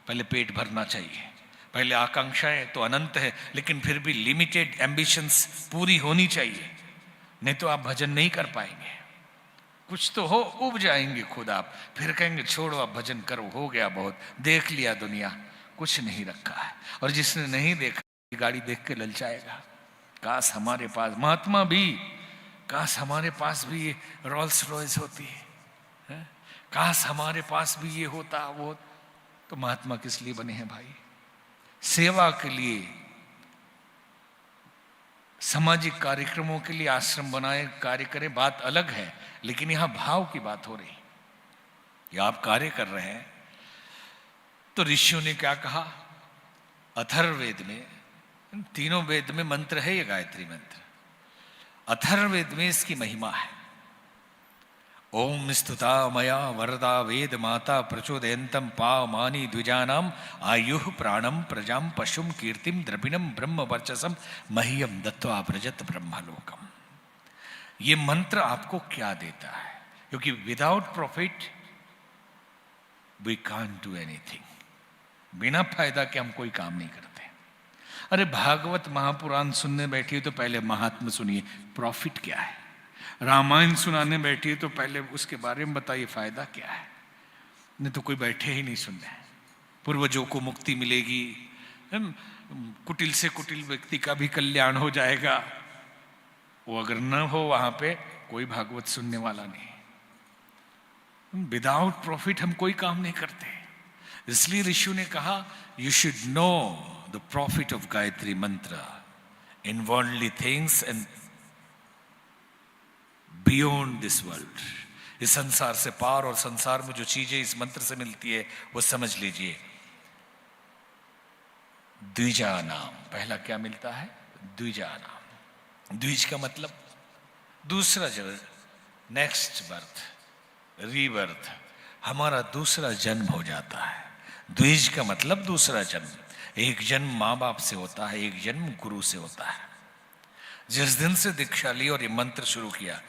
पहले पेट भरना चाहिए, पहले आकांक्षाएं तो अनंत है लेकिन फिर भी लिमिटेड एम्बिशंस पूरी होनी चाहिए, नहीं तो आप भजन नहीं कर पाएंगे। कुछ तो हो, उब जाएंगे खुद आप, फिर कहेंगे छोड़ो अब भजन करो, हो गया बहुत, देख लिया दुनिया, कुछ नहीं रखा है। और जिसने नहीं देखा गाड़ी देख के ललचाएगा, काश हमारे पास, महात्मा भी, काश हमारे पास भी ये रोल्स रॉयस होती है, काश हमारे पास भी ये होता वो। तो महात्मा किस लिए बने हैं भाई? सेवा के लिए, सामाजिक कार्यक्रमों के लिए आश्रम बनाए, कार्य करें, बात अलग है, लेकिन यहां भाव की बात हो रही। कि आप कार्य कर रहे हैं तो ऋषियों ने क्या कहा? अथर्ववेद में, तीनों वेद में मंत्र है ये गायत्री मंत्र, अथर्ववेद में इसकी महिमा है। ओम स्तुता मया वरदा वेद माता प्रचोदयंतम पावमानी द्विजानाम आयुः प्राणम प्रजाम पशुम कीर्तिम द्रविणम ब्रह्म वर्चसम मह्यम दत्वा व्रजत ब्रह्मलोकम। ये मंत्र आपको क्या देता है? क्योंकि without profit we can't do anything. बिना फायदा के हम कोई काम नहीं करते। अरे भागवत महापुराण सुनने बैठिए तो पहले महात्मा सुनिए, प्रॉफिट क्या है। रामायण सुनाने बैठिए तो पहले उसके बारे में बताइए फायदा क्या है। नहीं तो कोई बैठे ही नहीं सुनने। पूर्वजों को मुक्ति मिलेगी, कुटिल से कुटिल व्यक्ति का भी कल्याण हो जाएगा, वो अगर न हो वहां पे कोई भागवत सुनने वाला नहीं। विदाउट प्रॉफिट हम कोई काम नहीं करते। इसलिए ऋषियों ने कहा you should know the profit of Gayatri mantra in worldly things and beyond this world. इस संसार से पार और संसार में जो चीजें इस मंत्र से मिलती है वो समझ लीजिए। द्विजा नाम, पहला क्या मिलता है? द्विजा नाम। द्विज का मतलब दूसरा जन्म, नेक्स्ट बर्थ, रीबर्थ, हमारा दूसरा जन्म हो जाता है। द्विज का मतलब दूसरा जन्म। एक जन्म माँ बाप से होता है, एक जन्म गुरु से होता है। जिस दिन से दीक्षा ली और ये मंत्र शुरू किया,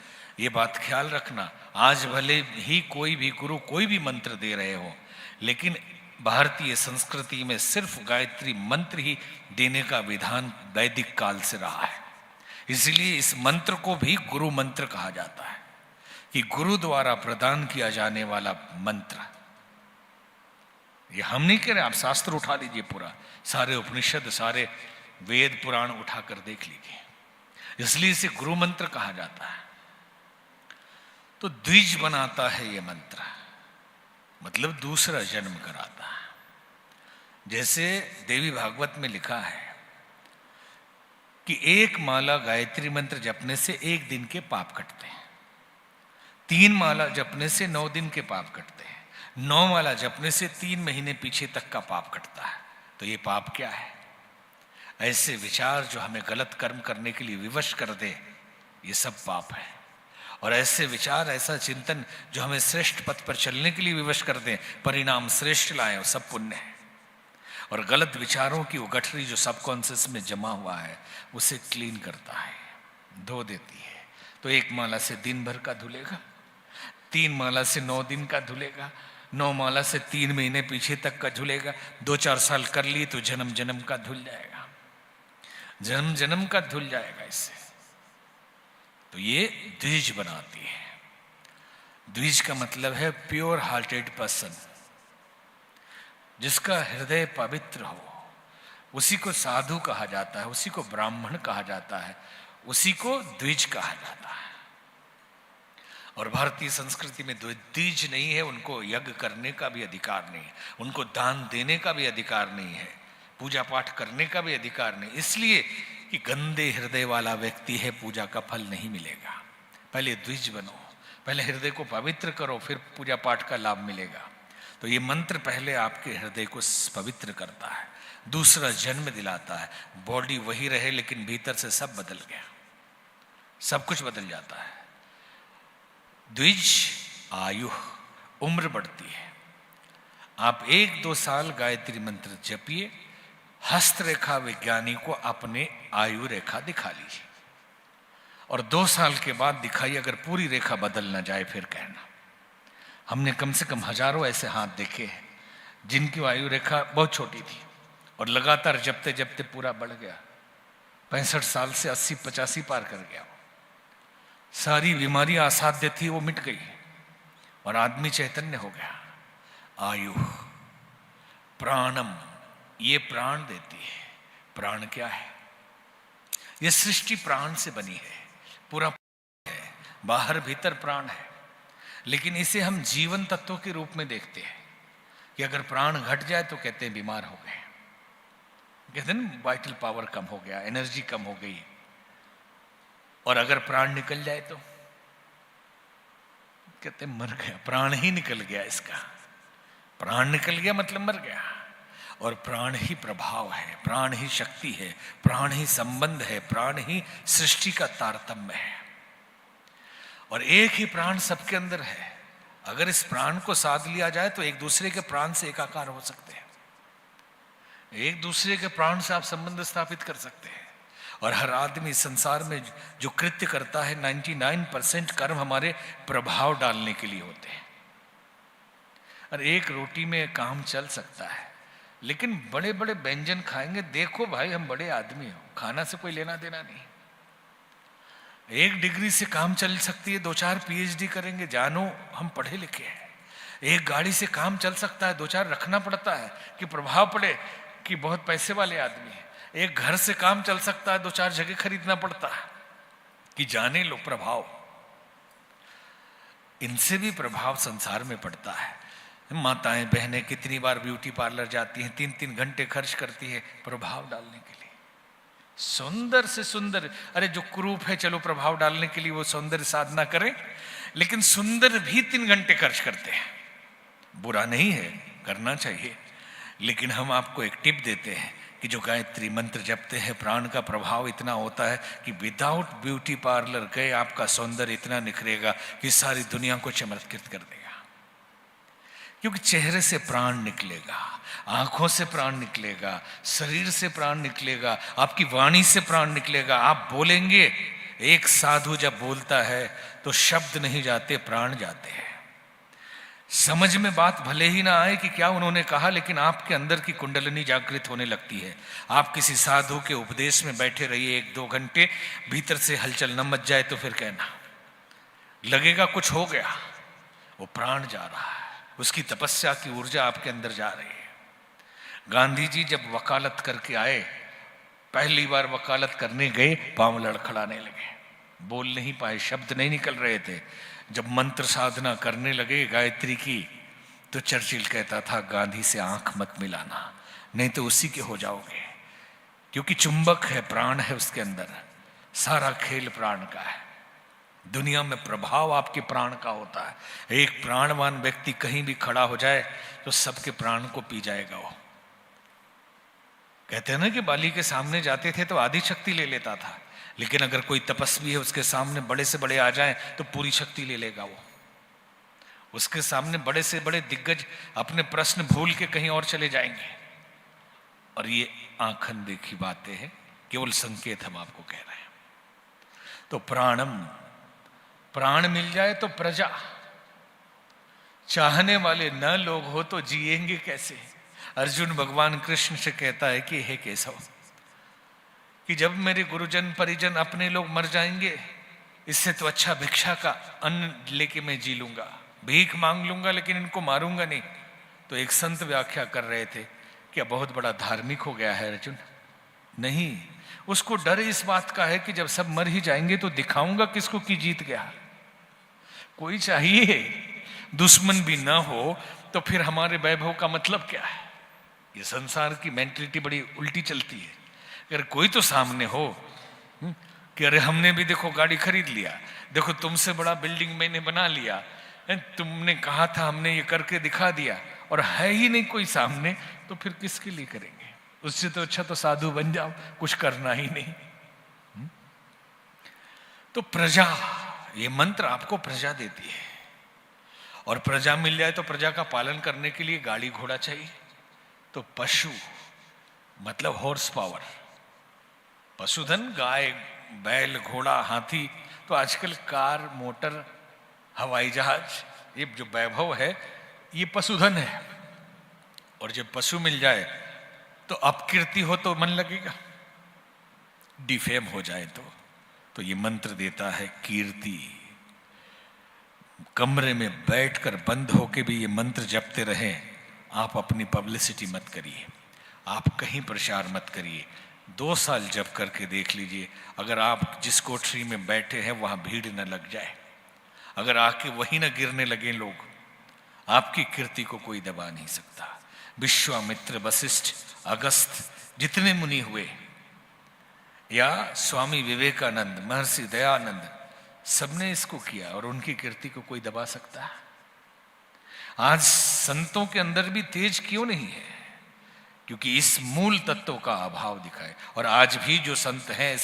ये बात ख्याल रखना, आज भले ही कोई भी गुरु कोई भी मंत्र दे रहे हो, लेकिन भारतीय संस्कृति में सिर्फ गायत्री मंत्र ही देने का विधान वैदिक काल से रहा है। इसलिए इस मंत्र को भी गुरु मंत्र कहा जाता है कि गुरु द्वारा प्रदान किया जाने वाला मंत्र। ये हम नहीं कह रहे, आप शास्त्र उठा लीजिए, पूरा सारे उपनिषद सारे वेद पुराण उठाकर देख लीजिए। इसलिए इसे गुरु मंत्र कहा जाता है। तो द्विज बनाता है ये मंत्र, मतलब दूसरा जन्म कराता है। जैसे देवी भागवत में लिखा है कि एक माला गायत्री मंत्र जपने से 1 दिन के पाप कटते हैं, 3 माला जपने से 9 दिन के पाप कटते हैं, 9 माला जपने से 3 महीने पीछे तक का पाप कटता है। तो ये पाप क्या है? ऐसे विचार जो हमें गलत कर्म करने के लिए विवश कर दे, ये सब पाप है। और ऐसे विचार, ऐसा चिंतन जो हमें श्रेष्ठ पथ पर चलने के लिए विवश कर दे, परिणाम श्रेष्ठ लाए, वो सब पुण्य है। और गलत विचारों की वो गठरी जो सबकॉन्शियस में जमा हुआ है, उसे क्लीन करता है, धो देती है। तो 1 माला से दिन भर का धुलेगा, 3 माला से 9 दिन का धुलेगा, 9 माला से 3 महीने पीछे तक का धुलेगा। 2-4 साल कर लिए तो जन्म जन्म का धुल जाएगा, जन्म जन्म का धुल जाएगा इससे। तो ये द्विज बनाती है। द्विज का मतलब है प्योर हार्टेड पर्सन, जिसका हृदय पवित्र हो, उसी को साधु कहा जाता है, उसी को ब्राह्मण कहा जाता है, उसी को द्विज कहा जाता है। और भारतीय संस्कृति में द्विज नहीं है, उनको यज्ञ करने का भी अधिकार नहीं है, उनको दान देने का भी अधिकार नहीं है, पूजा पाठ करने का भी अधिकार नहीं, इसलिए कि गंदे हृदय वाला व्यक्ति है, पूजा का फल नहीं मिलेगा। पहले द्विज बनो, पहले हृदय को पवित्र करो, फिर पूजा पाठ का लाभ मिलेगा। तो ये मंत्र पहले आपके हृदय को पवित्र करता है, दूसरा जन्म दिलाता है। बॉडी वही रहे लेकिन भीतर से सब बदल गया, सब कुछ बदल जाता है। द्विज आयु, उम्र बढ़ती है। आप 1-2 साल गायत्री मंत्र जपिए, हस्तरेखा विज्ञानी को अपने आयु रेखा दिखा लीजिए, और 2 साल के बाद दिखाइए। अगर पूरी रेखा बदल ना जाए फिर कहना। हमने कम से कम हजारों ऐसे हाथ देखे हैं जिनकी आयु रेखा बहुत छोटी थी और लगातार जपते जपते पूरा बढ़ गया। 65 साल से 80-85 पार कर गया। सारी बीमारियां असाध्य थी वो मिट गई और आदमी चैतन्य हो गया। आयु प्राणम, ये प्राण देती है। प्राण क्या है? ये सृष्टि प्राण से बनी है, पूरा है, बाहर भीतर प्राण है। लेकिन इसे हम जीवन तत्व के रूप में देखते हैं कि अगर प्राण घट जाए तो कहते हैं बीमार हो गए, कहते हैं ना वाइटल पावर कम हो गया, एनर्जी कम हो गई। और अगर प्राण निकल जाए तो कहते हैं मर गया, प्राण ही निकल गया इसका। प्राण निकल गया मतलब मर गया। और प्राण ही प्रभाव है, प्राण ही शक्ति है, प्राण ही संबंध है, प्राण ही सृष्टि का तारतम्य है। और एक ही प्राण सबके अंदर है। अगर इस प्राण को साध लिया जाए तो एक दूसरे के प्राण से एकाकार हो सकते हैं, एक दूसरे के प्राण से आप संबंध स्थापित कर सकते हैं। और हर आदमी संसार में जो कृत्य करता है 99% कर्म हमारे प्रभाव डालने के लिए होते हैं। और एक रोटी में काम चल सकता है, लेकिन बड़े बड़े व्यंजन खाएंगे, देखो भाई हम बड़े आदमी हो, खाना से कोई लेना देना नहीं। 1 डिग्री से काम चल सकती है, 2-4 PhD करेंगे, जानो हम पढ़े लिखे हैं। एक गाड़ी से काम चल सकता है, 2-4 रखना पड़ता है कि प्रभाव पड़े कि बहुत पैसे वाले आदमी है। एक घर से काम चल सकता है, 2-4 जगह खरीदना पड़ता है कि जाने लो प्रभाव। इनसे भी प्रभाव संसार में पड़ता है। माताएं बहनें कितनी बार ब्यूटी पार्लर जाती हैं, 3-3 घंटे खर्च करती है प्रभाव डालने के लिए। सुंदर से सुंदर, अरे जो कुरूप है चलो प्रभाव डालने के लिए वो सौंदर्य साधना करें, लेकिन सुंदर भी 3 घंटे खर्च करते हैं। बुरा नहीं है, करना चाहिए। लेकिन हम आपको एक टिप देते हैं कि जो गायत्री मंत्र जपते हैं, प्राण का प्रभाव इतना होता है कि विदाउट ब्यूटी पार्लर गए आपका सौंदर्य इतना निखरेगा कि सारी दुनिया को चमत्कृत कर देगा। क्योंकि चेहरे से प्राण निकलेगा, आंखों से प्राण निकलेगा, शरीर से प्राण निकलेगा, आपकी वाणी से प्राण निकलेगा। आप बोलेंगे, एक साधु जब बोलता है तो शब्द नहीं जाते, प्राण जाते हैं। समझ में बात भले ही ना आए कि क्या उन्होंने कहा, लेकिन आपके अंदर की कुंडलिनी जागृत होने लगती है। आप किसी साधु के उपदेश में बैठे रहिए 1-2 घंटे, भीतर से हलचल न मच जाए तो फिर कहना लगेगा कुछ हो गया, वो प्राण जा रहा है, उसकी तपस्या की ऊर्जा आपके अंदर जा रही है। गांधी जी जब वकालत करके आए, पहली बार वकालत करने गए, पांव लड़खड़ाने लगे, बोल नहीं पाए, शब्द नहीं निकल रहे थे। जब मंत्र साधना करने लगे गायत्री की, तो चर्चिल कहता था गांधी से आंख मत मिलाना, नहीं तो उसी के हो जाओगे। क्योंकि चुंबक है, प्राण है उसके अंदर, सारा खेल प्राण का है। दुनिया में प्रभाव आपके प्राण का होता है। एक प्राणवान व्यक्ति कहीं भी खड़ा हो जाए तो सबके प्राण को पी जाएगा वो। कहते हैं ना कि बाली के सामने जाते थे तो आधी शक्ति ले लेता था, लेकिन अगर कोई तपस्वी है उसके सामने बड़े से बड़े आ जाएं तो पूरी शक्ति ले लेगा वो। उसके सामने बड़े से बड़े दिग्गज अपने प्रश्न भूल के कहीं और चले जाएंगे। और ये आंखन देखी बातें हैं, केवल संकेत हम आपको कह रहे हैं। तो प्राणम, प्राण मिल जाए तो प्रजा, चाहने वाले न लोग हो तो जिएंगे कैसे। अर्जुन भगवान कृष्ण से कहता है कि हे केशव, कि जब मेरे गुरुजन परिजन अपने लोग मर जाएंगे, इससे तो अच्छा भिक्षा का अन्न लेके मैं जी लूंगा, भीख मांग लूंगा, लेकिन इनको मारूंगा नहीं। तो एक संत व्याख्या कर रहे थे, क्या बहुत बड़ा धार्मिक हो गया है अर्जुन? नहीं, उसको डर इस बात का है कि जब सब मर ही जाएंगे तो दिखाऊंगा किसको कि जीत गया। कोई चाहिए दुश्मन भी ना हो तो फिर हमारे वैभव का मतलब क्या है? ये संसार की मेंटलिटी बड़ी उल्टी चलती है। अगर कोई तो सामने हो कि अरे हमने भी देखो गाड़ी खरीद लिया, देखो तुमसे बड़ा बिल्डिंग मैंने बना लिया, तुमने कहा था हमने ये करके दिखा दिया, और है ही नहीं कोई सामने, तो फिर किसके लिए करेंगे? उससे तो अच्छा तो साधु बन जाओ, कुछ करना ही नहीं। तो प्रजा, ये मंत्र आपको प्रजा देती है। और प्रजा मिल जाए तो प्रजा का पालन करने के लिए गाड़ी घोड़ा चाहिए। तो पशु मतलब हॉर्स पावर, पशुधन, गाय बैल घोड़ा हाथी। तो आजकल कार मोटर हवाई जहाज, ये जो वैभव है ये पशुधन है। और जब पशु मिल जाए तो अपकीर्ति हो तो मन लगेगा, डिफेम हो जाए तो ये मंत्र देता है कीर्ति। कमरे में बैठकर बंद होके भी ये मंत्र जपते रहें। आप अपनी पब्लिसिटी मत करिए, आप कहीं प्रचार मत करिए। 2 साल जप करके देख लीजिए, अगर आप जिस कोठरी में बैठे हैं वहां भीड़ न लग जाए, अगर आके वहीं न गिरने लगे लोग, आपकी कीर्ति को कोई दबा नहीं सकता। विश्वामित्र, वशिष्ठ, अगस्त, जितने मुनि हुए, या स्वामी विवेकानंद, महर्षि दयानंद, सबने इसको किया और उनकी कीर्ति को कोई दबा सकता है? आज संतों के अंदर भी तेज क्यों नहीं है? क्योंकि इस मूल तत्व का अभाव दिखाए। और आज भी जो संत हैं